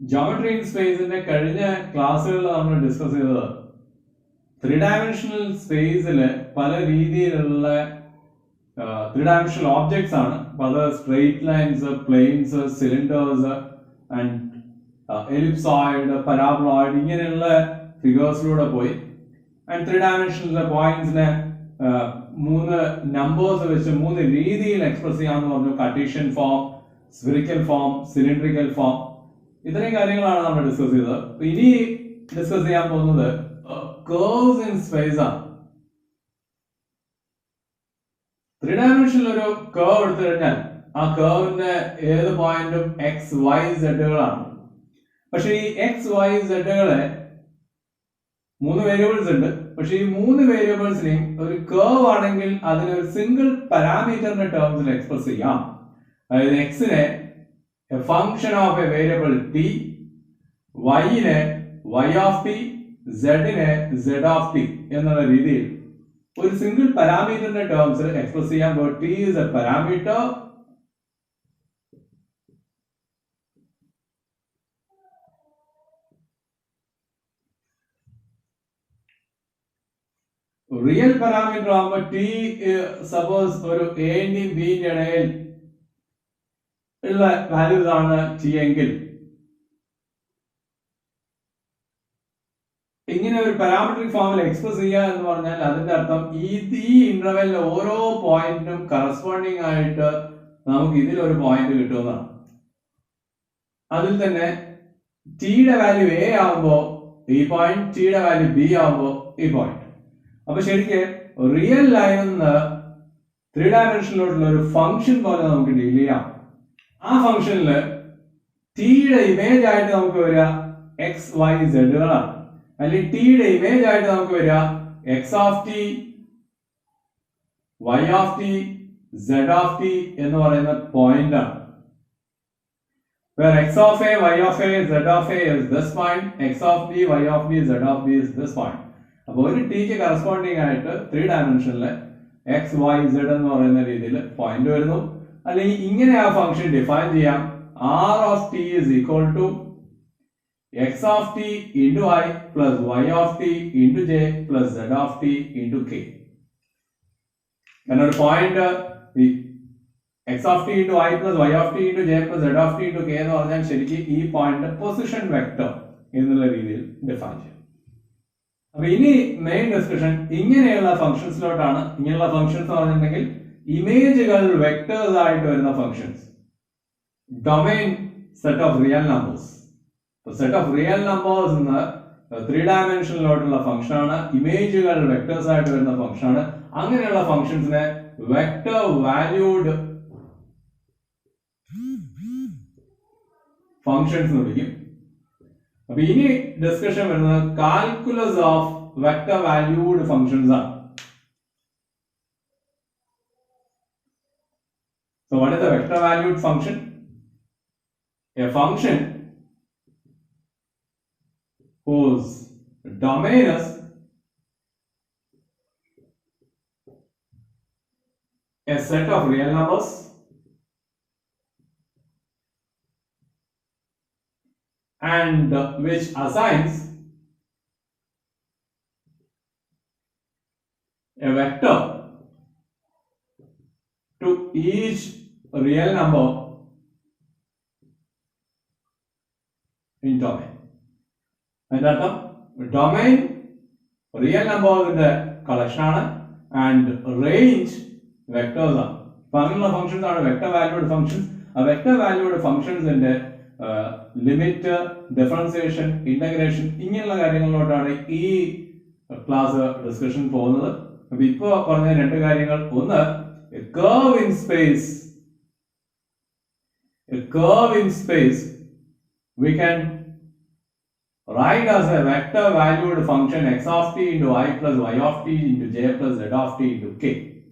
Geometry in space in the current class we will discuss three-dimensional space pala three-dimensional objects are straight lines, planes, cylinders, and ellipsoid, paraboloid, figures and three-dimensional points numbers which express Cartesian form, spherical form, cylindrical form. This is what we will discuss. We will discuss curves in space. Three-dimensional curve is a curve is point of x, y, z. But x, y, z three variables. But these three variables a curve is a single parameter in terms of express. X is a function of a variable t, y is y of t, z is z of t. A single parameter in terms of express t is a parameter. Real parameter of t suppose a and b values are t angle. In a parametric form express this interval point corresponding point t value a e point, t value b e point. So, real line three-dimensional function function t image x, y, z. And t image x of t, y of t, z of t is point. Where x of a, y of a, z of a is this point, x of b, y of b, z of b is this point. So, t corresponding three-dimensional x, y, z point. And this function define r of t is equal to x of t into I plus y of t into j plus z of t into k. And a point x of t into I plus y of t into j plus z of t into k is point position vector in the define. Now, main discussion is functions. Functions are image vectors functions. Domain set of real numbers. So, set of real numbers in the three-dimensional function image vectors function. Angane functions vector valued functions. Now, discussion is calculus of vector valued functions. So, what is the vector valued function? A function whose domain is a set of real numbers and which assigns a vector to each real number in domain. And that domain real numbers in the collection and range vectors. Functions are vector valued functions. A vector valued functions in the limit, differentiation, integration. This class discussion. A curve in space. A curve in space we can write as a vector valued function x of t into I plus y of t into j plus z of t into k,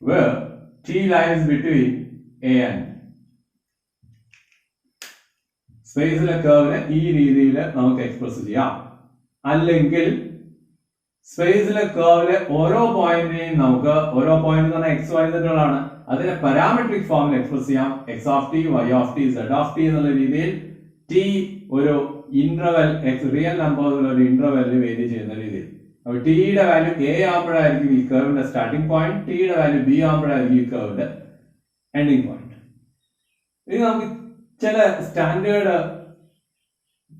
where t lies between a and space curve express space curve point x, y, z parametric form express x of t, y of t, z of t T ഒരു interval real നമ്പേഴ്സിൽ ഒരു ഇന്റർവെല്ലിൽ vary ചെയ്യുന്ന രീതിയിൽ. അപ്പോൾ ടിയുടെ value A ആകുമ്പോഴായിരിക്കും ഈ കർവിന്റെ starting point, ടിയുടെ value B ആകുമ്പോഴായിരിക്കും ഈ കർവിന്റെ എൻഡിങ് പോയിന്റ്. ഇനി നമുക്ക് ചില സ്റ്റാൻഡേർഡ്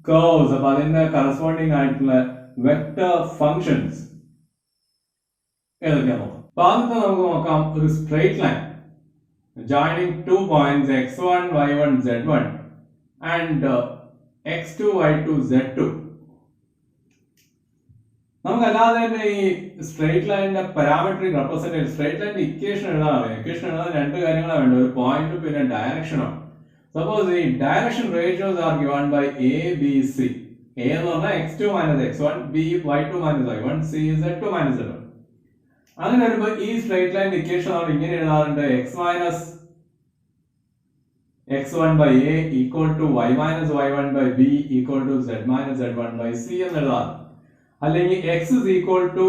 കർവ്സ്, അപ്പൊ അതിന്റെ കറസ്പോണ്ടിങ് ആയിട്ടുള്ള വെക്ടർ ഫങ്ഷൻസ് ഏതൊക്കെയാ നോക്കാം. അപ്പൊ ആദ്യത്തെ നമുക്ക് നോക്കാം ഒരു straight line joining 2 points x1, y1, z1 and x2, y2, z2. നമുക്കല്ലാതെ തന്നെ ഈ സ്ട്രെയിറ്റ് ലൈനിന്റെ പാരാമെട്രിക് റെപ്രസെന്റേഷൻ, സ്ട്രെയിറ്റ് ലൈനിന്റെ ഇക്വേഷൻ എഴുതാനാണ്. ഇക്വേഷൻ എഴുതാൻ രണ്ട് കാര്യങ്ങളാണ് വേണ്ടത്, ഒരു പോയിന്റും പിന്നെ ഡയറക്ഷനും. സപ്പോസ് ഈ direction ratios are given by a b c. A എന്ന് പറഞ്ഞാൽ x2 minus x1, b y2 minus y1, c z2 minus z1. അങ്ങനെ വരുമ്പോൾ ഈ സ്ട്രെയിറ്റ് ലൈൻ ഇക്വേഷൻ നമ്മൾ ഇങ്ങനെ എഴുതാറുണ്ട്, x minus x1 by a equal to y minus y1 by b equal to z minus z1 by c എന്ന് എഴുതാറ്. അല്ലെങ്കിൽ x is equal to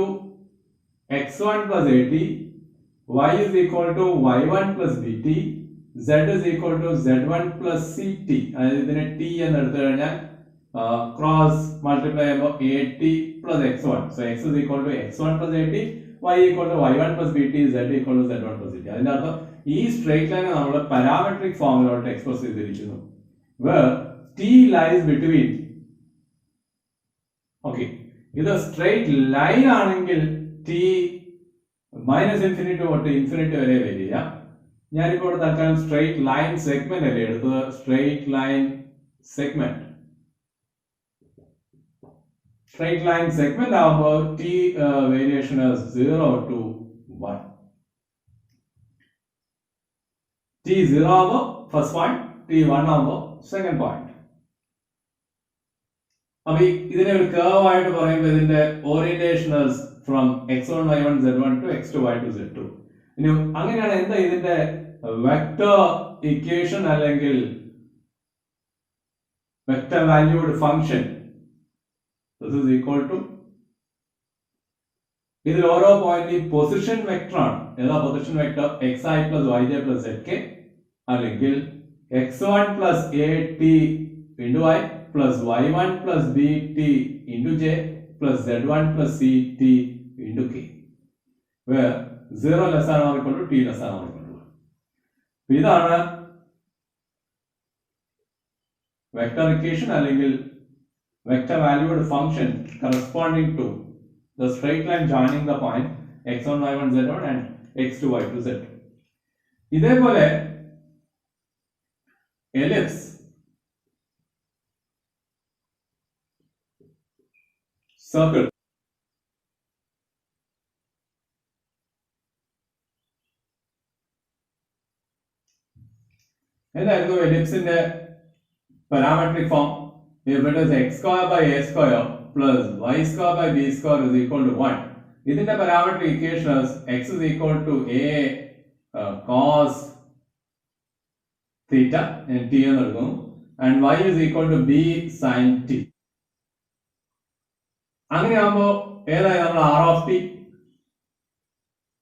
x1 plus at, y is equal to y1 plus bt, z is equal to z1 plus ct. അതായത് ഇതിനെ t എന്ന് എടുത്തു കഴിഞ്ഞാൽ cross multiply ചെയ്യുമ്പോൾ at plus x1. So x is equal to x1 plus at, y equal to y1 plus bt, z equal to z1 plus ct. അതിന്റെ അർത്ഥം ഈ straight ലൈനെ നമ്മൾ പാരാമെട്രിക് ഫോമിലോട്ട് എക്സ്പ്രസ് ചെയ്തിരിക്കുന്നു, where t lies between. Okay, ഇത് straight line ആണെങ്കിൽ T minus infinity തൊട്ട് infinity വരെ വരിക. ഞാനിപ്പോൾ തൽക്കാലം സ്ട്രെയിറ്റ് ലൈൻ സെഗ്മെന്റ് അല്ലേ എടുത്തത്, straight line segment. Straight line segment ആകുമ്പോൾ ടി വേരിയേഷൻ 0 to 1. ടി 0 ആകുമ്പോൾ ഫസ്റ്റ് പോയിന്റ്, ടി 1 ആകുമ്പോൾ സെക്കൻഡ് പോയിന്റ്. അപ്പൊ ഇതിനെ ഒരു കർവ് ആയിട്ട് പറയുമ്പോൾ ഇതിന്റെ orientation from x1 y1 z1 to x2 y2 z2. ഇനി അങ്ങനെയാണ് എന്താ ഇതിന്റെ വെക്ടർ ഇക്വേഷൻ അല്ലെങ്കിൽ vector valued function. This is equal to, ഇതിൽ ഓരോ പോയിന്റ് പൊസിഷൻ വെക്ടർ ആണ്. ഏതാ position vector? xi plus yj plus zk അല്ലെങ്കിൽ x1 plus at into y plus y1 plus bt into j plus z1 plus ct into k, where 0 less than or equal to t less than or equal to 1. ഇതാണ് vector equation അല്ലെങ്കിൽ vector valued function corresponding to the straight line joining the point x1 y1 z1 and x2 y2 z2. ഇതേപോലെ ellipse, circle, എന്തായിരുന്നു എലിപ്സിന്റെ parametric form? If it is x square by a square plus y square by b square is equal to 1. ഇതിന്റെ parametric equation x is equal to a cos theta and t എന്ന് എടുക്കുന്നു, and y is equal to b sin t. അങ്ങനെയാകുമ്പോൾ ഏതായി നമ്മൾ r of t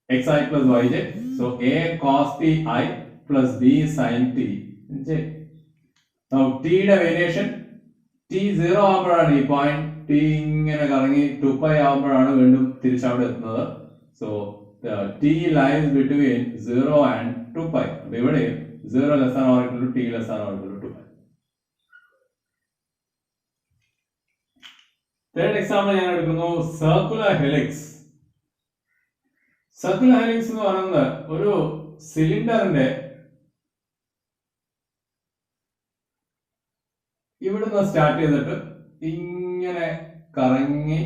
xi plus yj, so a cos t I plus b sin t j. Now t യുടെ variation t 0 ആകുമ്പോഴാണ് ഈ point t ഇങ്ങനെ കറങ്ങി 2π ആകുമ്പോഴാണ് വീണ്ടും തിരിച്ചവിടെ എത്തുന്നത്. So t lies between 0 and 2π. അപ്പോൾ ഇവിടെ 0 less than or equal to t less than or equal to 2π. Third example ഞാൻ എടുക്കുന്നു, സർക്കുലർ ഹെലിക്സ്. സർക്കുലർ ഹെലിക്സ് എന്ന് പറയുന്നത് ഒരു സിലിണ്ടറിന്റെ ഇവിടുന്ന് സ്റ്റാർട്ട് ചെയ്തിട്ട് ഇങ്ങനെ കറങ്ങി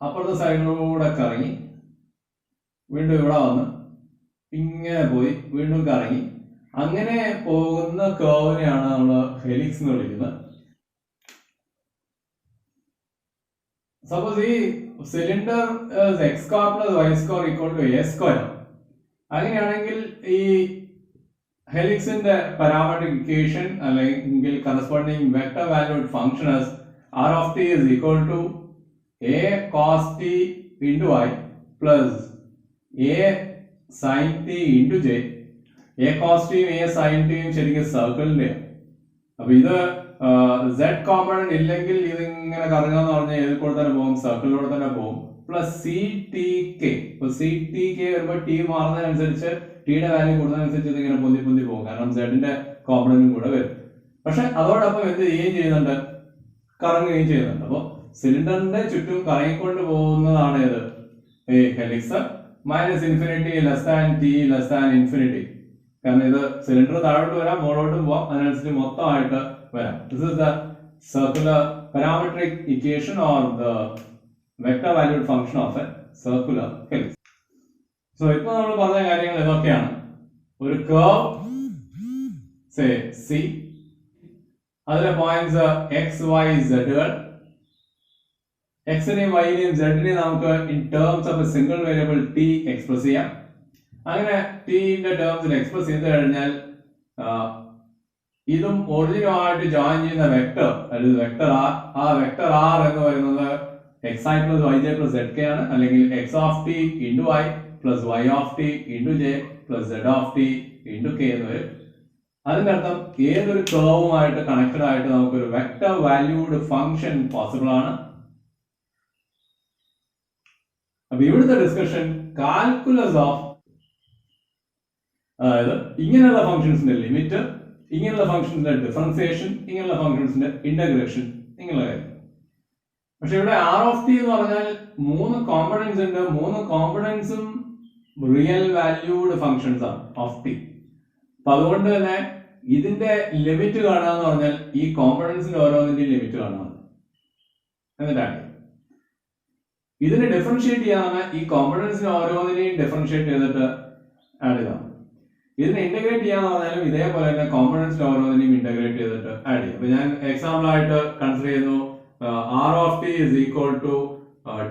അപ്പുറത്തെ സൈഡിലൂടെ കറങ്ങി വീണ്ടും ഇവിടെ വന്ന് ഇങ്ങനെ പോയി വീണ്ടും കറങ്ങി അങ്ങനെ പോകുന്ന കർവിനെയാണ് നമ്മൾ ഹെലിക്സ് എന്ന് വിളിക്കുന്നത്. സപ്പോസ് ഈ cylinder x square plus y square equal to a square. അങ്ങനെയാണെങ്കിൽ ഈ ഹെലിക്സിന്റെ പാരാമെട്രിക് ഇക്വേഷൻ അല്ലെങ്കിൽ corresponding vector valued function r of t is equal to a cos t into y plus a sin t into j a cos ടിയും a sine ടിയും ശരിക്കും സർക്കിളിന്റെയാണ്. അപ്പൊ ഇത് z component ഇല്ലെങ്കിൽ ഇത് ഇങ്ങനെ കറങ്ങാന്ന് പറഞ്ഞാൽ ഏതിൽ കൂടെ തന്നെ പോകും, സർക്കിളിലൂടെ തന്നെ പോകും. പ്ലസ് സി ടി കെ, ഇപ്പൊ സി ടി കെ വരുമ്പോൾ ടി മാറുന്നതിനനുസരിച്ച് ടിയുടെ വാല്യൂ കൂടുന്നതനുസരിച്ച് ഇത് ഇങ്ങനെ പൊന്തി പൊന്തി പോകും, കാരണം സെഡിന്റെ കോമ്പണന്റും കൂടെ വരും. പക്ഷെ അതോടൊപ്പം എന്ത് ചെയ്യുകയും ചെയ്യുന്നുണ്ട്, കറങ്ങുകയും ചെയ്യുന്നുണ്ട്. അപ്പൊ സിലിണ്ടറിന്റെ ചുറ്റും കറങ്ങിക്കൊണ്ട് പോകുന്നതാണ് ഇത് ഈ helix. Minus infinity less than T less than infinity, കാരണം ഇത് സിലിണ്ടർ താഴോട്ട് വരാം മുകളോട്ടും പോവാം, അതിനനുസരിച്ച് മൊത്തമായിട്ട് വരാം. This is the circular parametric equation or the vector valued function of A circular helix. So ഇപ്പൊ നമ്മൾ പറഞ്ഞ കാര്യങ്ങൾ ഇതൊക്കെയാണ്. ഒരു കർവ് സേ സി, അതിലെ പോയിന്റ്സ് എക്സ് വൈ സെഡുകൾ. എക്സിനെയും വൈനെയും സെഡിനെയും നമുക്ക് in terms of A single variable T express ചെയ്യാം. അങ്ങനെ ടിന്റെ ടേംസിൽ എക്സ്പ്രസ് ചെയ്ത് കഴിഞ്ഞാൽ ഇതും ഒറിജിനുമായിട്ട് ജോയിൻ ചെയ്യുന്ന വെക്ടർ, അതായത് വെക്ടർ ആർ, ആ വെക്ടർ ആർ എന്ന് പറയുന്നത് X I plus Y J plus z k ആണ്, അല്ലെങ്കിൽ x of t into i plus y of t into j plus z of t into k എന്ന് വരും. അതിന്റെ അർത്ഥം ഏതൊരു കർവുമായിട്ട് കണക്റ്റഡ് ആയിട്ട് നമുക്കൊരു വെക്ടർ വാല്യൂഡ് ഫംഗ്ഷൻ പോസിബിൾ ആണ്. അപ്പൊ ഇവിടുത്തെ ഡിസ്കഷൻ കാൽക്കുലസ് ഓഫ്, അതായത് ഇങ്ങനെയുള്ള ഫംഗ്ഷൻസിന്റെ ലിമിറ്റ്, ഇങ്ങനെയുള്ള ഫംഗ്ഷൻസിന്റെ ഡിഫറൻസിയേഷൻ, ഇങ്ങനെയുള്ള ഫംഗ്ഷൻസിന്റെ ഇന്റഗ്രേഷൻ, ഇങ്ങനെയുള്ള കാര്യം. പക്ഷെ ഇവിടെ ആർ ഓഫ് ടി എന്ന് പറഞ്ഞാൽ 3 കോമ്പണൻസ് ഉണ്ട്. 3 കോമ്പണൻസും റിയൽ വാല്യൂഡ് ഫംഗ്ഷൻസ് ആണ് ഓഫ് ടി. അപ്പൊ അതുകൊണ്ട് തന്നെ ഇതിന്റെ ലിമിറ്റ് കാണുക എന്ന് പറഞ്ഞാൽ ഈ കോമ്പണൻസിന്റെ ഓരോന്നിന്റെയും ലിമിറ്റ് കാണുക എന്നിട്ടാണ്. ഇതിനെ ഡിഫറൻഷിയേറ്റ് ചെയ്യാൻ ഈ കോമ്പണൻസിന് ഓരോന്നിനെയും ഡിഫറൻഷിയേറ്റ് ചെയ്തിട്ട് ആഡ് ചെയ്താൽ. ഇതിനെ ഇന്റഗ്രേറ്റ് ചെയ്യാന്ന് പറഞ്ഞാലും ഇതേപോലെ തന്നെ കോമ്പണൻസിന് ഓരോന്നിനെയും ഇന്റഗ്രേറ്റ് ചെയ്തിട്ട് ആഡ് ചെയ്യും. അപ്പൊ ഞാൻ എക്സാമ്പിൾ ആയിട്ട് കൺസിഡർ ചെയ്യുന്നു r of t is equal to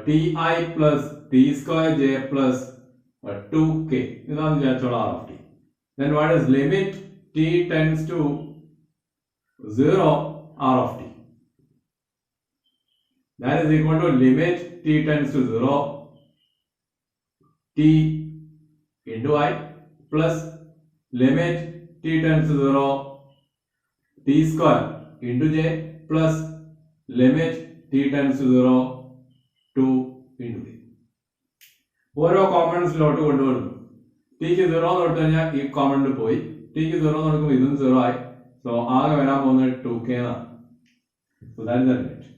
t i plus t square j plus 2k. ഇതാണ് വിചാരിച്ചോളൂ r of t. Then what is limit t tends to 0 r of t? That is equal to limit t tends to 0 t into I plus limit t tends to 0 t square into j plus limit t tends to 0 2 into k. ഓരോ കോമ്പണൻസിലോട്ട് കൊണ്ടുവരുന്നു. Tick 0 കൊടുത്തു കഴിഞ്ഞാൽ ഈ component പോയി, tick 0 കൊടുക്കുമ്പോൾ ഇതും 0 ആയി. So ആകെ വരാൻ പോകുന്നത് 2k എന്നാണ്. So that is the limit.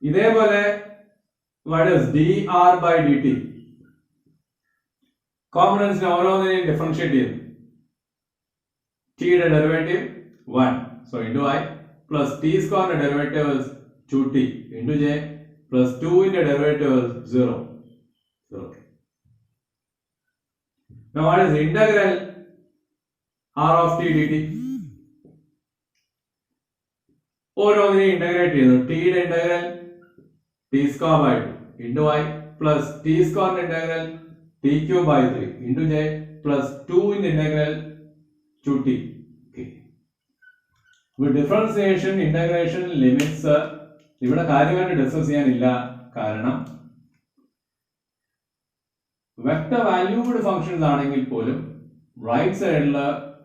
ഇതേപോലെ what is dr by dt? കോമ്പണൻസിനെ ഓരോന്നിനെയും ഡിഫറൻഷിയേറ്റ് ചെയ്യുന്നു. ടിയുടെ derivative 1, so into i plus t സ്ക്വയറിന്റെ derivative 2t into j plus 2 ന്റെ derivative 0. Okay. Now what is integral r of t dt? ഓരോന്നിനെയും integrate ചെയ്യുന്നു. ടിയുടെ integral t square by 2 into i plus t സ്ക്വയറിന്റെ integral t cube by 3 into j plus 2 ന്റെ integral 2t. Differentiation, integration, limits ഇവിടെ കാര്യമായിട്ട് discuss ചെയ്യാനില്ല. കാരണം vector valued functions ആണെങ്കിൽ പോലും റൈറ്റ് സൈഡിൽ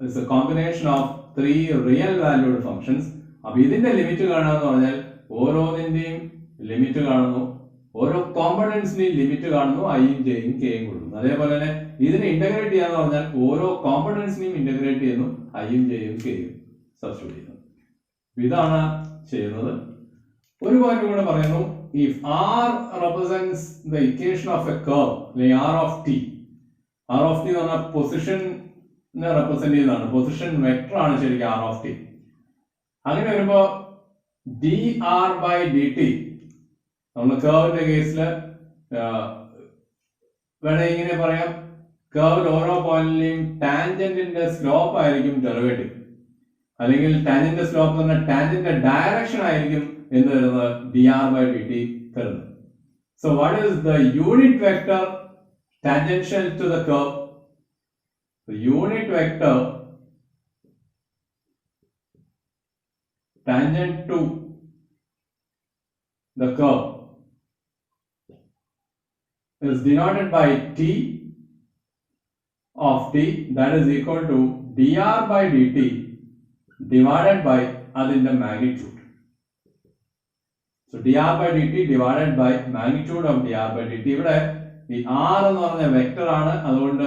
is A combination of 3 real valued functions. അപ്പൊ ഇതിന്റെ ലിമിറ്റ് കാണുക എന്ന് പറഞ്ഞാൽ ഓരോന്നിന്റെയും ലിമിറ്റ് കാണുന്നു, ഓരോ കോമ്പണൻസിന്റെയും ലിമിറ്റ് കാണുന്നു, ഐയും ജെയും കെയും കൊടുക്കുന്നു. അതേപോലെ തന്നെ ഇതിനെ ഇന്റഗ്രേറ്റ് ചെയ്യാന്ന് പറഞ്ഞാൽ ഓരോ കോമ്പണൻസിനെയും ഇന്റഗ്രേറ്റ് ചെയ്യുന്നു, ഐയും ജെയും കെയും സബ്സ്റ്റിറ്റ്യൂട്ട് ചെയ്യുന്നു. ഇതാണ് ചെയ്യുന്നത്. ഒരു പോയിന്റ് കൂടെ പറയുന്നു. If R represents the equation of a curve, like R of t എന്ന് പറഞ്ഞാൽ പൊസിഷനെ റെപ്രസെന്റ് ചെയ്യുന്നതാണ്, പൊസിഷൻ വെക്ടർ ആണ് ശരിക്കും R of t. അങ്ങനെ വരുമ്പോ dr by dt നമ്മൾ കർവിന്റെ കേസിൽ വേണേ ഇങ്ങനെ പറയാം, കർവിൽ ഓരോ പോയിന്റിലെയും ടാൻജന്റിന്റെ സ്ലോപ്പ് ആയിരിക്കും ഡെറിവേറ്റീവ്, അല്ലെങ്കിൽ ടാൻജന്റിന്റെ സ്ലോപ്പ് എന്ന് പറഞ്ഞാൽ ടാൻജന്റിന്റെ ഡയറക്ഷൻ ആയിരിക്കും എന്ന് വരുന്നത് dr by dt തരുന്നത്. So what is the unit vector tangential to the curve? The unit vector tangent to the curve is denoted by t of t that is equal to dr by dt divided by അതിന്റെ magnitude. So dr by dt divided by magnitude of dr by dt. ഇവിടെ ഈ r എന്ന് പറഞ്ഞ vector ആണ്, അതുകൊണ്ട്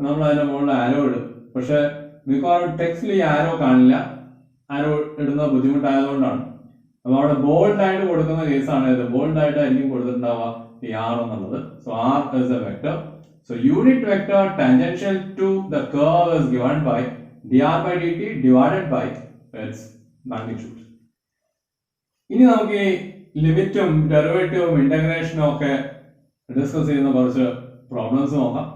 നമ്മൾ അതിന്റെ മുകളിൽ ആരോ ഇടും. പക്ഷെ മിക്കവാറും ടെക്സ്റ്റിൽ ഈ ആരോ കാണില്ല, ആരോ ഇടുന്ന ബുദ്ധിമുട്ടായതുകൊണ്ടാണ്. അപ്പൊ അവിടെ ബോൾഡ് ആയിട്ട് കൊടുക്കുന്ന കേസാണ് ഇത്. ബോൾഡ് ആയിട്ടായിരിക്കും കൊടുത്തിട്ടുണ്ടാവുക ഈ r എന്നുള്ളത്. So r is a vector. So unit vector tangential to the curve is given by dr by dt divided by its magnitude. ഇനി നമുക്ക് ഈ ലിമിറ്റും ഡെറിവേറ്റീവും ഇന്റഗ്രേഷനും ഒക്കെ ഡിസ്കസ് ചെയ്യുന്ന കുറച്ച് പ്രോബ്ലംസ് നോക്കാം.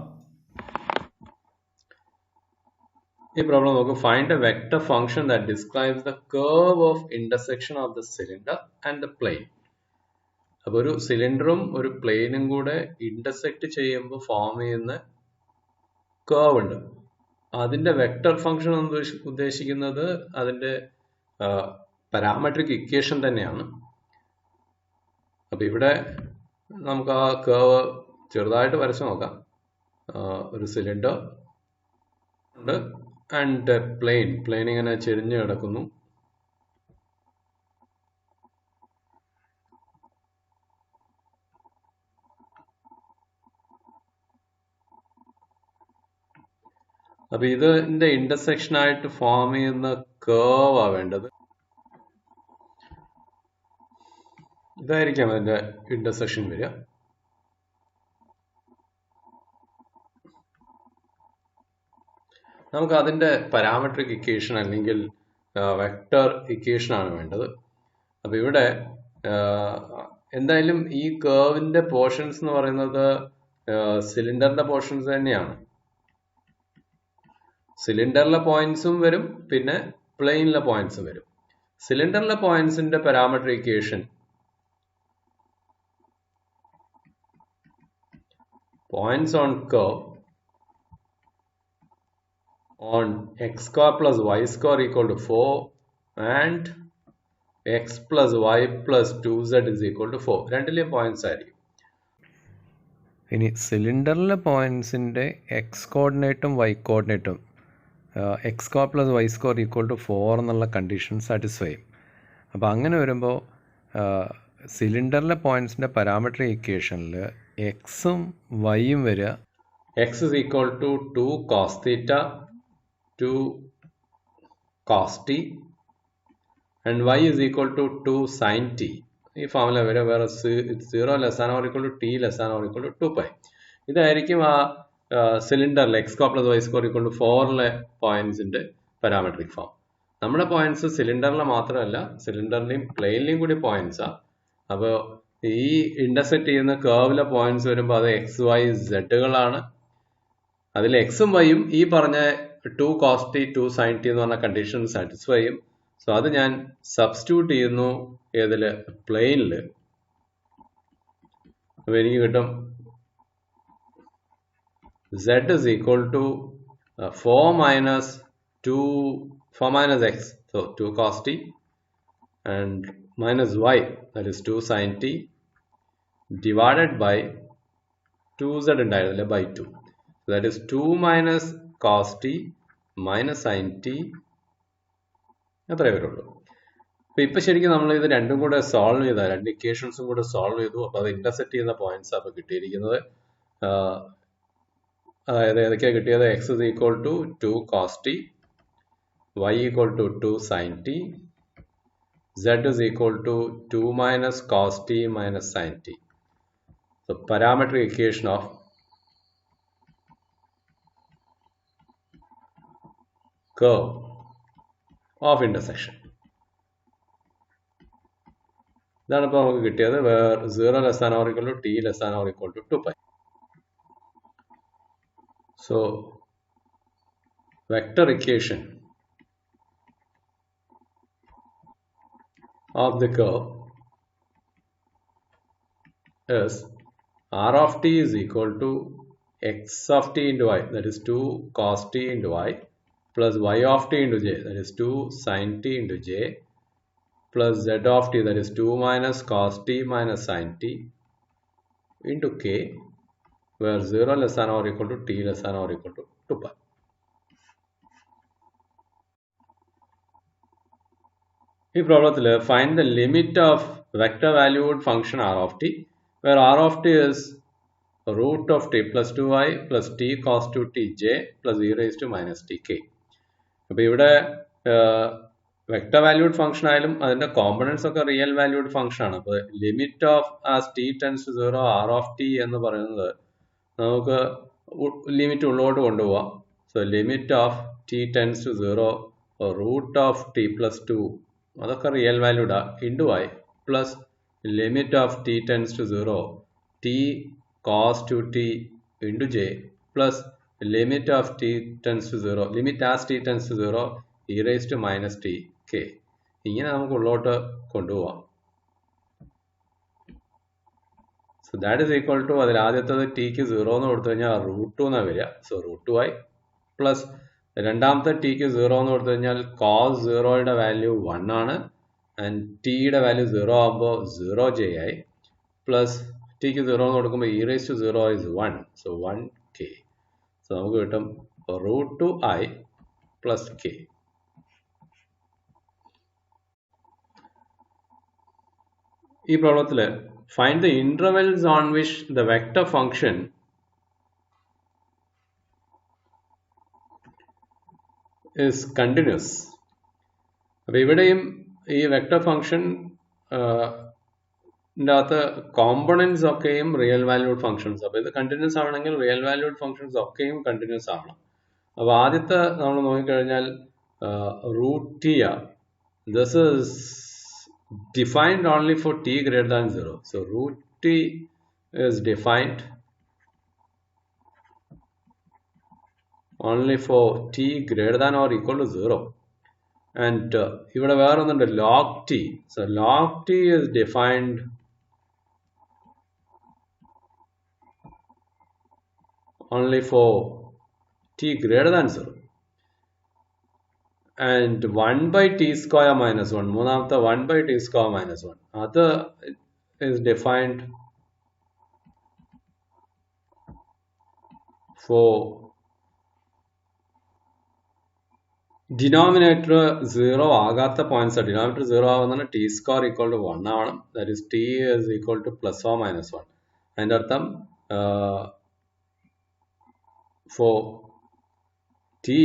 ഈ പ്രോബ്ലം നോക്കൂ. Find A vector function that describes the curve of intersection of the cylinder and the plain. അപ്പൊ ഒരു സിലിണ്ടറും ഒരു പ്ലെയിനും കൂടെ ഇന്റർസെക്ട് ചെയ്യുമ്പോൾ ഫോം ചെയ്യുന്ന കർവ് ഉണ്ട്. അതിന്റെ വെക്ടർ ഫംഗ്ഷൻ ഉദ്ദേശിക്കുന്നത് അതിന്റെ പാരാമെട്രിക് ഇക്വേഷൻ തന്നെയാണ്. അപ്പൊ ഇവിടെ നമുക്ക് ആ കർവ് ചെറുതായിട്ട് വരച്ചു നോക്കാം. ഒരു സിലിണ്ടർ ഉണ്ട് ആൻഡ് പ്ലെയിൻ ഇങ്ങനെ ചെരിഞ്ഞു കിടക്കുന്നു. അപ്പൊ ഇതിന്റെ ഇന്റർസെക്ഷൻ ആയിട്ട് ഫോം ചെയ്യുന്ന കർവ് ആ വേണ്ടത്. ഇതായിരിക്കാം അതിന്റെ ഇന്റർസെക്ഷൻ വരിക. നമുക്ക് അതിന്റെ പാരാമെട്രിക് ഇക്വേഷൻ അല്ലെങ്കിൽ വെക്ടർ ഇക്വേഷൻ ആണ് വേണ്ടത്. അപ്പൊ ഇവിടെ എന്തായാലും ഈ കർവിന്റെ പോർഷൻസ് എന്ന് പറയുന്നത് സിലിണ്ടറിന്റെ പോർഷൻസ് തന്നെയാണ്. സിലിണ്ടറിലെ പോയിന്റ്സും വരും, പിന്നെ പ്ലെയിനിലെ പോയിന്റ്സും വരും. സിലിണ്ടറിലെ പോയിന്റ്സിന്റെ parametric equation points on curve on x square plus y square equal to 4 and x plus y plus 2z is equal to 4. രണ്ടിലെ പോയിന്റ്സ് ആയിരിക്കും. ഇനി സിലിണ്ടറിലെ പോയിന്റ്സിൻ്റെ എക്സ് കോർഡിനേറ്റും വൈ കോർഡിനേറ്റും x square plus y square equal to 4 എന്നുള്ള condition satisfy ചെയ്യും. അപ്പോൾ അങ്ങനെ വരുമ്പോൾ സിലിണ്ടറിലെ പോയിന്റ്സിൻ്റെ പാരാമെട്രിക് ഇക്വേഷനിൽ എക്സും വൈയും വരിക. X is equal to 2 cos theta 2 cos t and y is equal to 2 sin t. ഈ ഫോമുല വരെ വേറെ 0 less than or equal to t less than or equal to 2 pi. ഇതായിരിക്കും ആ സിലിണ്ടറിലെ x square plus y square equal to 4ലെ പോയിന്റ്സിന്റെ parametric form. നമ്മുടെ points സിലിണ്ടറിലെ മാത്രമല്ല, സിലിണ്ടറിലെയും പ്ലെയിനിലെയും കൂടി പോയിന്റ്സാ. അപ്പോൾ ഈ ഇന്റർസെക്ട് ചെയ്യുന്ന കർവിലെ പോയിന്റ്സ് വരുമ്പോൾ അത് എക്സ് വൈ സെഡുകളാണ്. അതിൽ എക്സും വൈയും ഈ പറഞ്ഞ 2 cos t 2 sin t എന്ന് പറഞ്ഞ കണ്ടീഷൻ സാറ്റിസ്ഫൈ ചെയ്യും. സോ അത് ഞാൻ സബ്സ്റ്റിറ്റ്യൂട്ട് ചെയ്യുന്നു ഏതില്, പ്ലെയിനില്. അപ്പൊ എനിക്ക് കിട്ടും z is equal to 4 minus x, so 2 cos t and minus y, that is 2 sin t divided by 2z ഉണ്ടായിരുന്നില്ല by 2, so that is 2 minus cos t minus sin t. അത്രേ വരുള്ളൂ. അപ്പൊ ഇപ്പൊ ശരിക്കും നമ്മൾ ഇത് രണ്ടും കൂടെ സോൾവ് ചെയ്ത, രണ്ട് ഇക്വേഷൻസും കൂടെ സോൾവ് ചെയ്തു. അപ്പൊ അത് ഇന്റർസെക്ട് ചെയ്യുന്ന പോയിന്റ്സ് അപ്പൊ കിട്ടിയിരിക്കുന്നത്. അതായത് ഏതൊക്കെയാണ് കിട്ടിയത്? X is equal to 2 cos t, y equal to 2 sin t, z is equal to 2 minus cos t minus sin t. So parametric equation of curve of intersection. ഇതാണ് ഇപ്പോൾ നമുക്ക് കിട്ടിയത്. 0 less than or equal to t less than or equal to 2 pi. So vector equation of the curve is r of t is equal to x of t into y, that is 2 cos t into y, plus y of t into j, that is 2 sin t into j, plus z of t, that is 2 minus cos t minus sin t into k where 0 less than or equal to t less than or equal to 2 pi. ഈ പ്രോബ്ലത്തിൽ find the limit of vector valued function r of t where r of t is root of t plus 2i plus t cos 2tj plus e raised to minus tk. അപ്പോൾ ഇവിടെ vector valued function ആയാലും അതിൻ്റെ components ഒക്കെ real valued function ആണ്. അപ്പോൾ limit of as t tends to 0 r of t എന്ന് പറയുന്നത് നമുക്ക് ലിമിറ്റ് ഉള്ളോട്ട് കൊണ്ടുപോവാം. So limit of t tends to 0 root of t plus 2 അതൊക്കെ റിയൽ വാല്യൂഡാ into i plus limit of t tends to 0 t cos 2t into j plus limit of t tends to 0 limit as t tends to 0 e raised to minus t k. ഇങ്ങനെ നമുക്ക് ഉള്ളോട്ട് കൊണ്ടുപോവാം. So that is equal to അതിൽ ആദ്യത്തത് tick 0 എന്ന് കൊടുത്തു കഴിഞ്ഞാൽ root 2 എന്നാണ് വരിക. സോ റൂട്ട് 2i പ്ലസ് രണ്ടാമത്തെ ടിക്ക് 0 എന്ന് കൊടുത്തു കഴിഞ്ഞാൽ കോസ് 0യുടെ വാല്യൂ 1 ആണ് ആൻഡ് ടിയുടെ വാല്യൂ 0 ആകുമ്പോൾ 0j ആയി പ്ലസ് ടിക്ക് 0 എന്ന് കൊടുക്കുമ്പോൾ e raised to 0 is 1. So 1k. So നമുക്ക് കിട്ടും റൂട്ട് 2i പ്ലസ് k. ഈ പ്രോബ്ലത്തിൽ find the intervals on which the vector function is continuous. അപ്പോൾ ഇവിടെയും ഈ വെക്ടർ ഫംഗ്ഷൻ അകത്ത് കോമ്പണൻസ് ഒക്കെയും റിയൽ വാല്യൂഡ് ഫംഗ്ഷൻസ്. അപ്പോൾ ഇത് കണ്ടിന്യൂസ് ആവണമെങ്കിൽ റിയൽ വാല്യൂഡ് ഫംഗ്ഷൻസ് ഒക്കെയും കണ്ടിന്യൂസ് ആവണം. അപ്പോൾ ആദ്യത്തെ നമ്മൾ നോക്കിക്കഴിഞ്ഞാൽ root t this is defined only for t greater than 0. So root t is defined only for t greater than or equal to 0. And ഇവിടെ വേറെ ഒന്നുണ്ട് log t. So log t is defined only for t greater than 0. And 1 by t square minus 1, മൂന്നാമത്തെ 1 by t square minus 1, അത് is defined for denominator 0 ആകാത്ത points. Denominator 0 ആകുന്ന t square equal to 1 ആവണം. that is t is equal to plus or minus 1. അതിൻ്റെ അർത്ഥം for t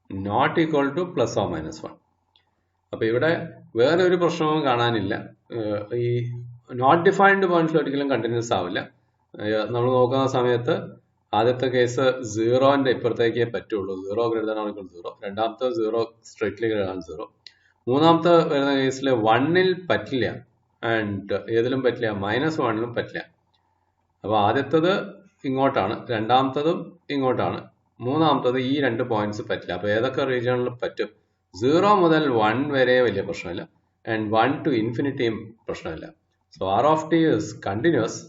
not equal to plus or minus 1. അപ്പോൾ ഇവിടെ വേറെ ഒരു പ്രശ്നവും കാണാനില്ല. ഈ നോട്ട് ഡിഫൈൻഡ് പോയിന്റ്സിൽ ഒരിക്കലും കണ്ടിന്യൂസ് ആവില്ല. നമ്മൾ നോക്കുന്ന സമയത്ത് ആദ്യത്തെ കേസ് 0ന്റെ ഇപ്പുറത്തേക്കേ പറ്റുള്ളൂ, 0 greater than or equal to 0. രണ്ടാമത്തെ 0 സ്ട്രൈറ്റ്ലി ഗ്രേറ്റർ ദാൻ 0. മൂന്നാമത്തെ വരുന്ന കേസിൽ 1ൽ പറ്റില്ല ആൻഡ് ഏതിലും പറ്റില്ല, -1ലും പറ്റില്ല. അപ്പോൾ ആദ്യത്തത് ഇങ്ങോട്ടാണ്, രണ്ടാമത്തതും ഇങ്ങോട്ടാണ്, മൂന്നാമത്തത് ഈ രണ്ട് പോയിന്റ്സ് പറ്റില്ല. അപ്പോൾ ഏതൊക്കെ റീജിയണിൽ പറ്റും? 0 മുതൽ 1 വരെ വലിയ പ്രശ്നമില്ല ആൻഡ് 1 to ഇൻഫിനിറ്റിയും പ്രശ്നമില്ല. So r of t is continuous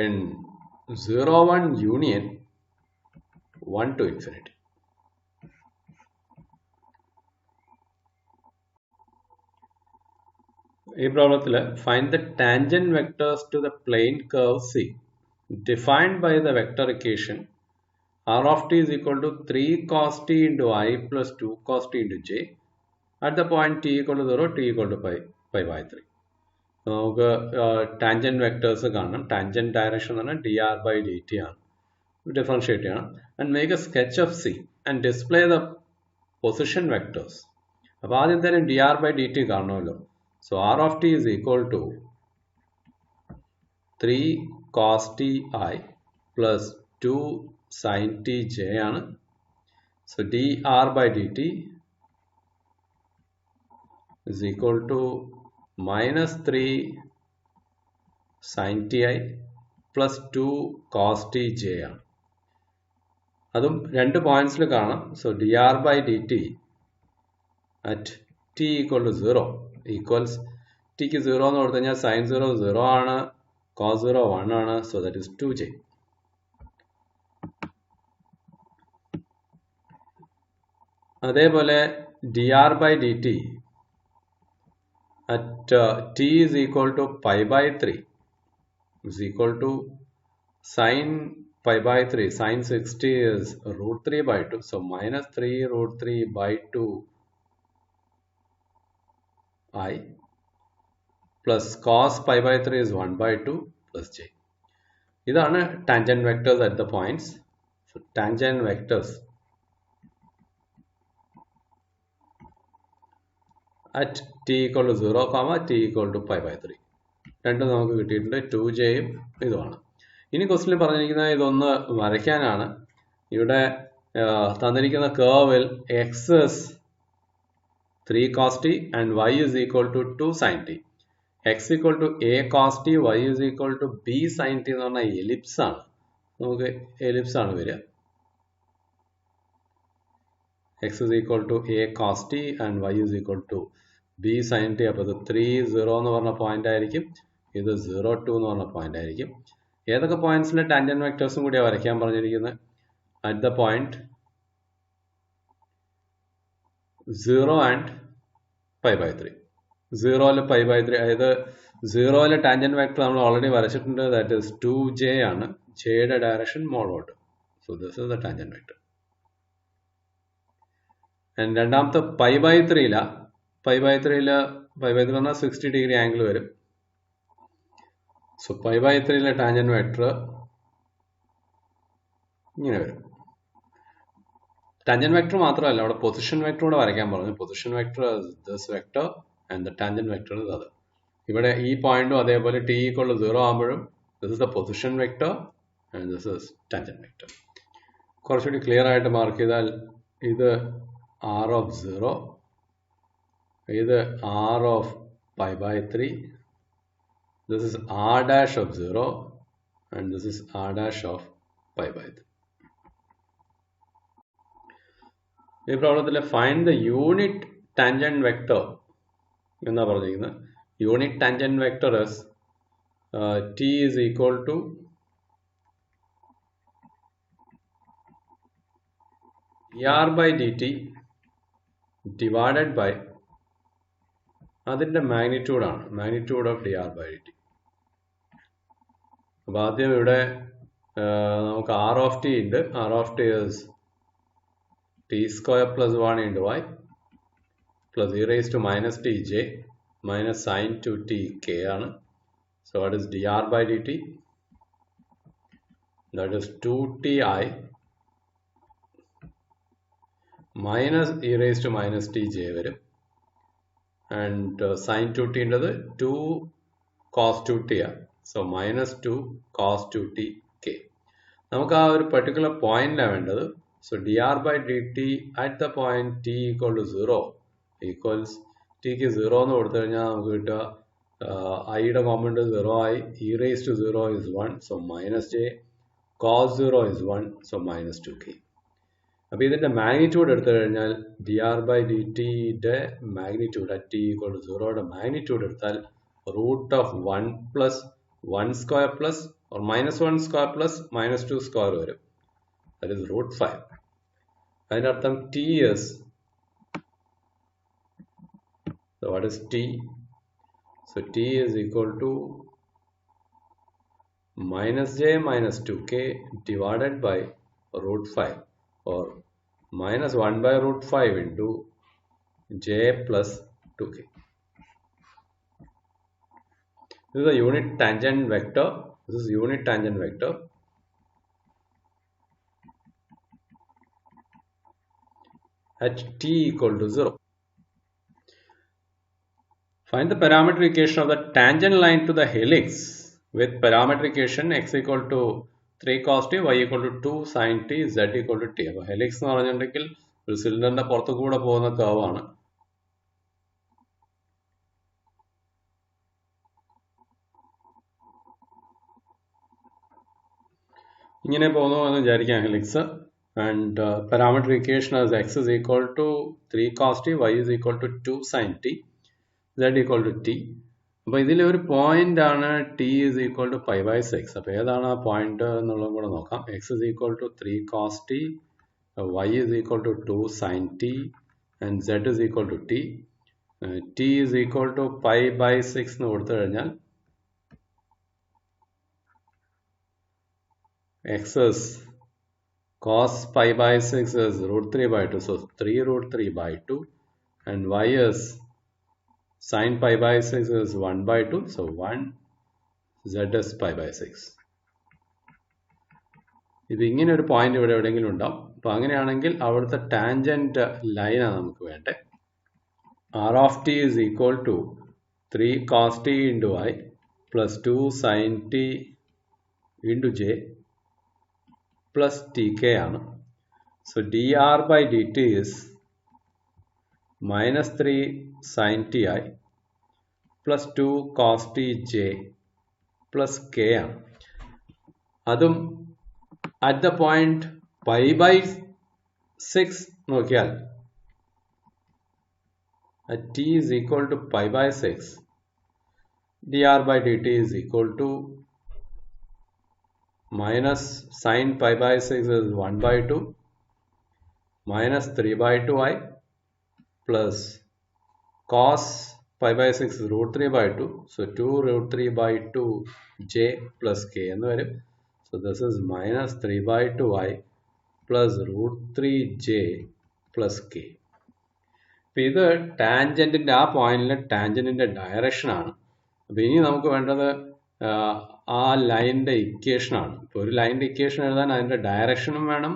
in 0, 1 union 1 to infinity. ഈ പ്രോബ്ലത്തിൽ find the tangent vectors to the plane curve C defined by the vector equation r of t is equal to 3 cos t into I plus 2 cos t into j at the point t equal to 0, t equal to pi by 3. നമുക്ക് tangent vectors കാണണം. Tangent direction എന്ന് പറഞ്ഞാൽ dr by dt ആണ്. Differentiate ചെയ്യണം and make a sketch of C and display the position vectors. അപ്പോൾ ആദ്യം തന്നെ dr by dt കാണണമല്ലോ. So r of t is equal to 3 cos t I plus 2 sin t j ആണ്. So dr by dt is equal to minus 3 sin ti plus 2 cos t j ആണ്. അതും രണ്ട് പോയിന്റ്സിൽ കാണാം. So dr by dt at t equal to 0 equals t ക്ക് 0 എന്ന് കൊടുത്തു കഴിഞ്ഞാൽ sin 0 0 ആണ്, cos 0 1 ആണ്. So that is 2j. അതേപോലെ dr by dt at t is equal to pi by 3 is equal to sine pi by 3. Sine 60 is root 3 by 2. So minus 3 root 3 by 2 I plus cos pi by 3 is 1 by 2 plus j. ഇതാണ് tangent vectors at the points. So tangent vectors at t equal to 0, t equal to pi by 3. രണ്ടും നമുക്ക് കിട്ടിയിട്ടുണ്ട് 2jയും ഇതുമാണ്. ഇനി ക്വസ്റ്റിനിൽ പറഞ്ഞിരിക്കുന്നത് ഇതൊന്ന് വരയ്ക്കാനാണ്. ഇവിടെ തന്നിരിക്കുന്ന കേർവിൽ x is 3 cos t and y is equal to 2 sin t. x equal to a cos t, y is equal to b sin t എന്ന് പറഞ്ഞാൽ എലിപ്സ് ആണ്. നമുക്ക് എലിപ്സ് ആണ് വരിക. x is equal to a cos t and y is equal to b sin t. അപ്പോൾ ഇത് 3 0 എന്ന് പറഞ്ഞ പോയിന്റ് ആയിരിക്കും, ഇത് 0 2 എന്ന് പറഞ്ഞ പോയിന്റ് ആയിരിക്കും. ഏതൊക്കെ പോയിന്റ്സിലെ ടാൻജന്റ് വെക്ടേഴ്സും കൂടി വരയ്ക്കാൻ പറഞ്ഞിരിക്കുന്നത് at the point 0 and pi by 3. 0 pi by 3, അതായത് 0 ടാൻജന്റ് വെക്ടർ നമ്മൾ ഓൾറെഡി വരച്ചിട്ടുണ്ട്. ദാറ്റ് ഇസ് 2j ആണ്. ജെയുടെ ഡയറക്ഷൻ മോഡോട്ട്. So this is the tangent vector. And രണ്ടാമത്തെ പൈ ബൈ 3 പൈ ബൈ 3 പറഞ്ഞാൽ 60 ഡിഗ്രി ആംഗിൾ വരും. So pi by 3 tangent vector ഇങ്ങനെ വരും. ടാൻജന്റ് വെക്ടർ മാത്രമല്ല, അവിടെ പൊസിഷൻ വെക്ടർ കൂടെ വരയ്ക്കാൻ പറഞ്ഞു. Position vector this vector and the tangent vector is അത്. ഇവിടെ ഈ പോയിന്റും അതേപോലെ t equal to 0 ആകുമ്പോഴും this is the position vector and this is tangent vector. കുറച്ചുകൂടി ക്ലിയർ ആയിട്ട് മാർക്ക് ചെയ്താൽ ഇത് r of 0, ഇത് r of pi by 3, this is r dash of 0 and this is r dash of pi by 3. ഈ പ്രോബ്ലത്തിൽ find the unit tangent vector എന്നാ പറഞ്ഞിരിക്കുന്നത്. Unit tangent vector is t is equal to dr by dt divided by അതിൻ്റെ മാഗ്നിറ്റ്യൂഡാണ്, magnitude of dr by dt. അപ്പോൾ ആദ്യം ഇവിടെ നമുക്ക് r of t ഉണ്ട്. r of t is t square plus 1 into y plus e raised to minus tj minus sin 2t k ആണ്. So what is dr by dt? That is 2ti minus e raised to minus tj വരും. And sin 2t ഉള്ളത് 2 cos 2t ആണ്. So minus 2 cos 2t k. നമുക്ക് ആ ഒരു particular പോയിന്റിലാണ് വേണ്ടത്. So dr by dt at the point t equal to 0 equals t ക്ക് 0 എന്ന് കൊടുത്തു കഴിഞ്ഞാൽ നമുക്ക് കിട്ടുക iയുടെ കോമ്പൗണ്ട് 0 ആയി, e raised to 0 is 1, so minus j, cos 0 is 1, so minus 2k. അപ്പോൾ ഇതിൻ്റെ മാഗ്നിറ്റ്യൂഡ് എടുത്തു കഴിഞ്ഞാൽ dr by dtയുടെ magnitude at t equal to 0യുടെ മാഗ്നിറ്റ്യൂഡ് എടുത്താൽ root of 1 plus 1 square plus or minus 1 square plus minus 2 square വരും. That is root 5. അതിനർത്ഥം t is, so what is t? So t is equal to minus j minus 2k divided by root 5 or minus 1 by root 5 into j plus 2k. This is a unit tangent vector. This is unit tangent vector. At t equal to 0. Find the parametric equation of the tangent line to the helix with parametric equation x equal to 3 cos t, y equal to 2 sin t, z equal to t. അപ്പോൾ helix എന്ന് പറഞ്ഞിട്ടുണ്ടെങ്കിൽ ഒരു സിലിണ്ടറിന്റെ പുറത്തു കൂടെ പോകുന്ന curve ആണ്. ഇങ്ങനെ പോകുന്നു എന്ന് വിചാരിക്കാം helix. And parametric equation as x is equal to 3 cos t, y is equal to 2 sin t, z equal to t. അപ്പോൾ ഇതിലെ ഒരു പോയിന്റ് ആണ് t is equal to pi by 6. അപ്പോൾ ഏതാണ് ആ പോയിന്റ് എന്നുള്ളതും കൂടെ നോക്കാം. x is equal to 3 cos t, y is equal to 2 sin t and z is equal to t. t is equal to pi by 6 എന്ന് കൊടുത്തു കഴിഞ്ഞാൽ x is cos pi by 6 is root 3 by 2, so 3 root 3 by 2, and y is sin pi by 6 is 1 by 2, so 1, z is pi by 6. ഇത് ഇങ്ങനെ ഒരു point ഇവിടെ എവിടെയെങ്കിലും ഉണ്ടാവും. അപ്പോൾ അങ്ങനെയാണെങ്കിൽ അവിടുത്തെ ടാൻജന്റ് ലൈനാണ് നമുക്ക് വേണ്ടത്. r of t is equal to 3 cos t into I plus 2 sin t into j plus tk ആണ്. So dr by dt is minus 3 sin ti plus 2 cos t j plus k ആണ്. അതും at the point pi by 6 നോക്കിയാൽ at t is equal to pi by 6, dr by dt is equal to minus sin pi by 6 is 1 by 2 minus 3 by 2i plus cos pi by 6 is root 3 by 2, so 2 root 3 by 2 j plus k എന്ന് വരും. So this is minus 3 by 2i plus root 3 j plus k. അപ്പോൾ ഇത് ടാൻജൻറ്റിൻ്റെ ആ പോയിന്റിലെ ടാൻജൻറ്റിൻ്റെ ഡയറക്ഷനാണ്. അപ്പോൾ ഇനി നമുക്ക് വേണ്ടത് ആ ലൈനിൻ്റെ ഇക്വേഷനാണ്. ഇപ്പോൾ ഒരു ലൈനിൻ്റെ ഇക്വേഷൻ എഴുതാൻ അതിൻ്റെ ഡയറക്ഷനും വേണം,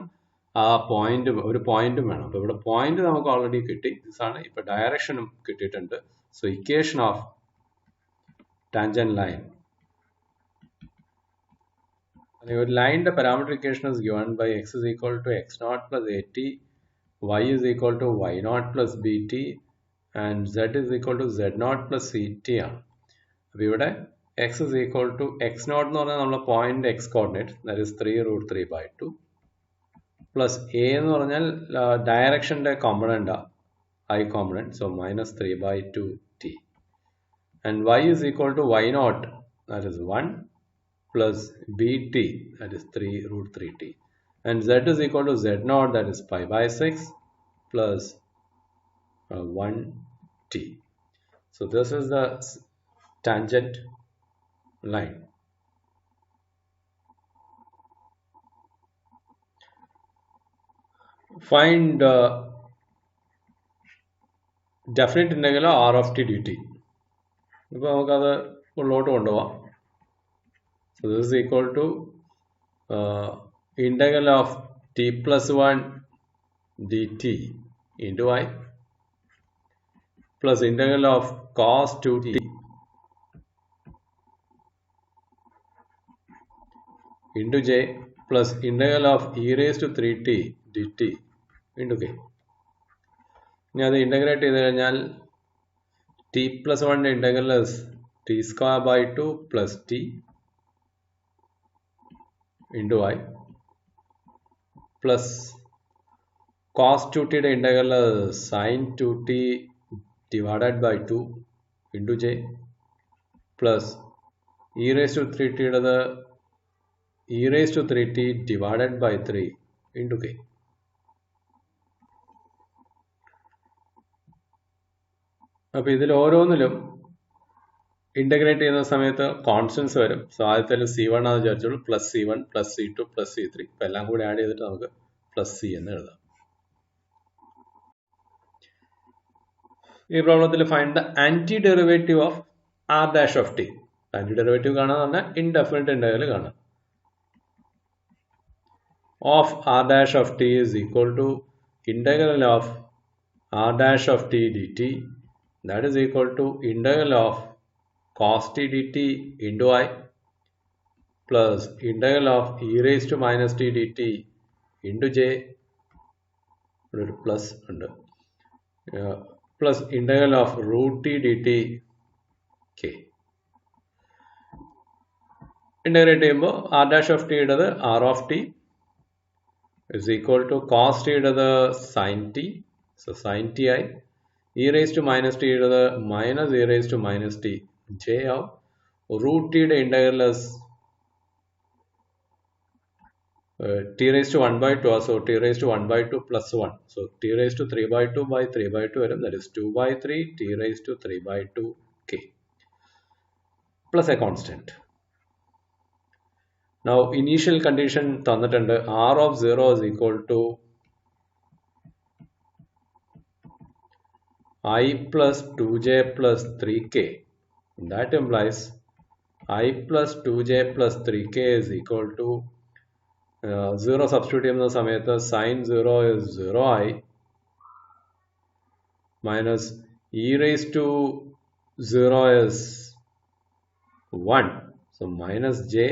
ആ പോയിന്റ് ഒരു പോയിന്റും വേണം. അപ്പോൾ ഇവിടെ പോയിന്റ് നമുക്ക് ഓൾറെഡി കിട്ടി, ഇതാണ് ഇപ്പോൾ ഡയറക്ഷനും കിട്ടിയിട്ടുണ്ട്. So equation of tangent line, ഒരു ലൈനിൻ്റെ parameter equation is given by x is equal to x naught plus at, y is equal to y naught plus bt and z is equal to z naught plus ct ആണ്. അപ്പോൾ ഇവിടെ x is equal to x naught എന്ന് പറഞ്ഞാൽ നമ്മുടെ point x coordinate, that is 3 root 3 by 2 plus a എന്ന് പറഞ്ഞാൽ ഡയറക്ഷൻ്റെ component I component, so minus 3 by 2 t and y is equal to y naught, that is 1 plus bt, that is 3 root 3 t, and z is equal to z naught, that is pi by 6 plus 1 t. So this is the tangent line. Find definite integral r of t dt. ഇപ്പോൾ നമുക്കത് ഉള്ളോട്ട് കൊണ്ടുപോകാം. So this is equal to integral of t plus 1 dt into I plus integral of cos 2t into j plus integral of e raised to 3t dt into k. ഇനി അത് integrate ചെയ്ത് കഴിഞ്ഞാൽ t plus 1 integral is t square by 2 plus t into I plus cos 2t യുടെ integral sin 2t divided by 2 into j plus e raised to 3t യുടെ e raised to 3t divided by 3 into k. അപ്പോൾ ഇതിൽ ഓരോന്നിലും integrate ചെയ്യുന്ന സമയത്ത് constants വരും. So ആദ്യത്തിൽ c1 ആണെന്ന് വിചാരിച്ചോളൂ, plus c1 plus c2 plus c3, ഇപ്പം എല്ലാം കൂടി ആഡ് ചെയ്തിട്ട് നമുക്ക് പ്ലസ് c എന്ന് എഴുതാം. ഈ പ്രോബ്ലത്തിൽ find the antiderivative of r dash of t. Antiderivative കാണാന്ന് പറഞ്ഞാൽ ഇൻഡെഫിനിറ്റ് ഇൻ്റഗ്രൽ കാണാം. Of r dash of t is equal to integral of r dash of t dt, that is equal to integral of cos t dt into I plus integral of e raised to minus t dt into j plus under plus integral of root t dt k. Integrate ചെയ്യുമ്പോൾ r dash of t ഇടത് r of t is equal to cos t ഇടത് sin t, so sin ti, e raised to minus t ഇടത് minus e raised to minus t j of root t യുടെ integral is t raised to 1 by 2, so t raised to 1 by 2 plus 1. So t raised to 3 by 2 by 3 by 2, that is 2 by 3 t raised to 3 by 2 k plus a constant. Now initial condition തന്നിട്ടുണ്ട് r of 0 is equal to I plus 2j plus 3k. That implies I plus 2j plus 3k is equal to 0 substitute ചെയ്യുന്ന സമയത്ത് sin 0 is 0i minus e raised to 0 is 1. So minus j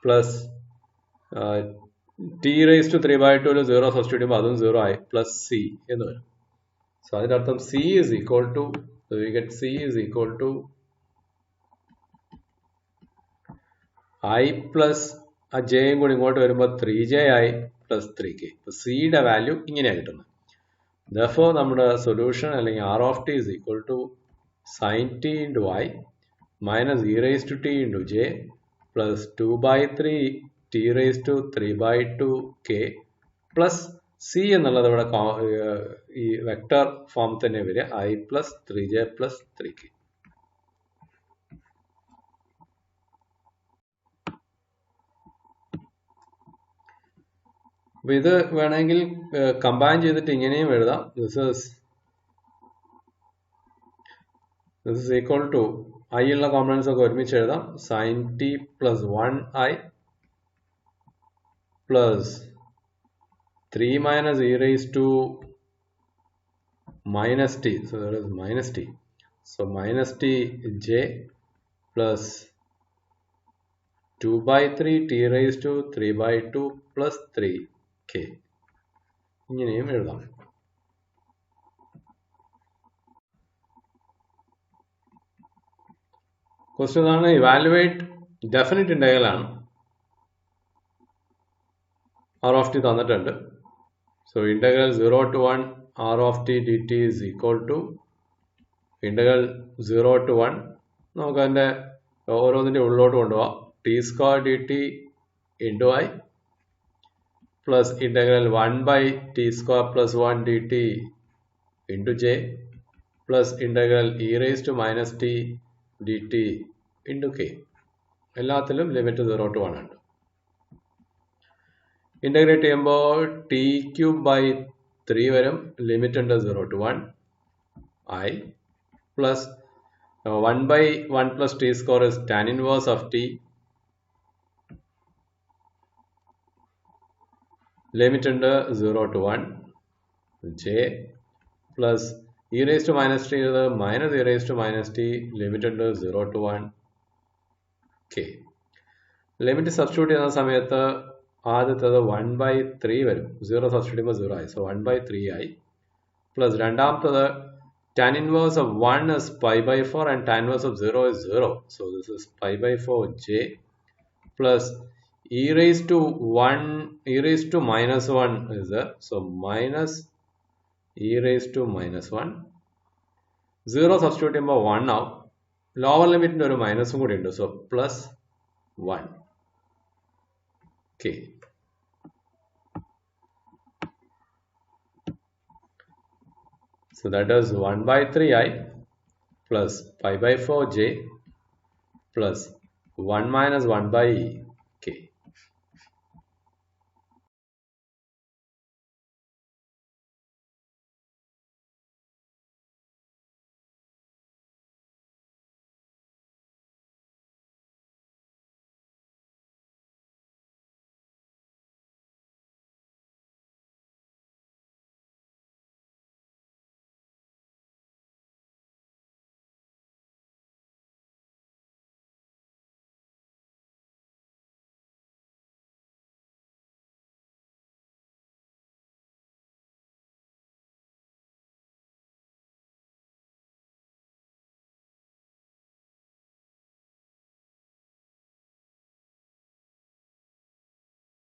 plus t raised to 3 by 2 ൽ 0 substitute ചെയ്യുമ്പോൾ അതും 0i plus c എന്ന് വരും. So അതിനർത്ഥം c is equal to, so we get c is equal to I plus ആ ജെയും കൂടി ഇങ്ങോട്ട് വരുമ്പോൾ 3ji plus 3k. അപ്പോൾ സിയുടെ വാല്യൂ ഇങ്ങനെയാണ് കിട്ടുന്നത്. Therefore നമ്മുടെ സൊല്യൂഷൻ അല്ലെങ്കിൽ r of t is equal to sin t into I minus e raised to t into j plus 2 by 3 t raised to 3 by 2 k plus c എന്നുള്ളത് ഇവിടെ ഈ vector form തന്നെ വരിക I plus 3j plus 3k. അപ്പോൾ ഇത് വേണമെങ്കിൽ combine ചെയ്തിട്ട് ഇങ്ങനെയും എഴുതാം. This is equal to i ഉള്ള കോമ്പണൻസ് ഒക്കെ ഒരുമിച്ച് എഴുതാം. Sine t plus 1i plus 3 minus e raised to minus t. So that is minus t. So minus t j plus 2 by 3 t raised to 3 by 2 plus 3k. ഇങ്ങനെയും എഴുതാം. Question ആണ് evaluate definite integral ആണ്. r of t തന്നിട്ടുണ്ട്. So integral 0 to 1 r of t dt is equal to integral 0 to 1, നമുക്ക് അതിൻ്റെ ഓരോന്നിൻ്റെ ഉള്ളിലോട്ട് കൊണ്ടുപോകാം, t square dt into I plus integral 1 by t square plus 1 dt into j plus integral e raised to minus t dt into k. എല്ലാത്തിലും limit 0 to 1 ഉണ്ട്. Integrate ചെയ്യുമ്പോൾ T cube by 3 വരും, limit ഉണ്ട് 0 to 1 I plus 1 by 1 plus t square is tan inverse of t, limit ഉണ്ട് 0 to 1 j plus e raised to minus t minus e raised to minus t, limit ഉണ്ട് 0 to 1 k. Limit substitute ചെയ്യുന്ന സമയത്ത് ആദ്യത്തേത് 1 by 3 വരും, 0 substitute ചെയ്യുമ്പോൾ 0 ആയി, so 1 by 3i plus രണ്ടാമത്തത് tan inverse of 1 is pi by 4 and tan inverse of 0 is 0, so this is pi by 4 j plus e raised to 1 e raised to minus 1 is there, so minus e raised to minus 1, 0 substitute ചെയ്യുമ്പോൾ 1 ആവും, lower ലിമിറ്റിൻ്റെ ഒരു മൈനസും കൂടി ഉണ്ട്, so plus 1 k. So that is 1 by 3i plus pi by 4j plus 1 minus 1 by e